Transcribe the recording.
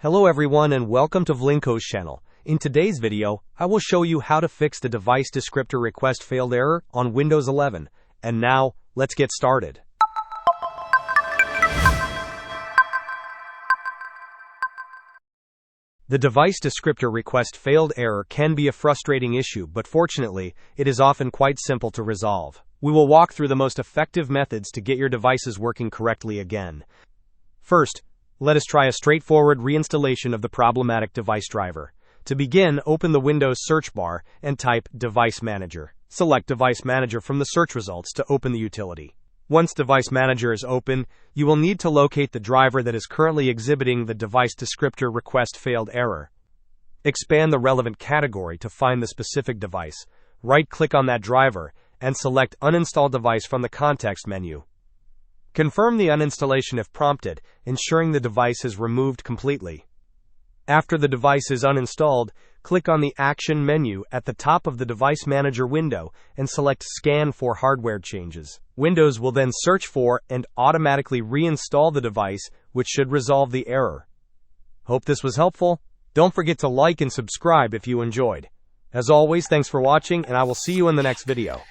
Hello everyone and welcome to Vlinko's channel. In today's video, I will show you how to fix the device descriptor request failed error on Windows 11. And now, let's get started. The device descriptor request failed error can be a frustrating issue, but fortunately, it is often quite simple to resolve. We will walk through the most effective methods to get your devices working correctly again. First, let us try a straightforward reinstallation of the problematic device driver. To begin, open the Windows search bar and type Device Manager. Select Device Manager from the search results to open the utility. Once Device Manager is open, you will need to locate the driver that is currently exhibiting the device descriptor request failed error. Expand the relevant category to find the specific device. Right-click on that driver and select Uninstall Device from the context menu. Confirm the uninstallation if prompted, ensuring the device is removed completely. After the device is uninstalled, click on the Action menu at the top of the Device Manager window and select Scan for hardware changes. Windows will then search for and automatically reinstall the device, which should resolve the error. Hope this was helpful. Don't forget to like and subscribe if you enjoyed. As always, thanks for watching, and I will see you in the next video.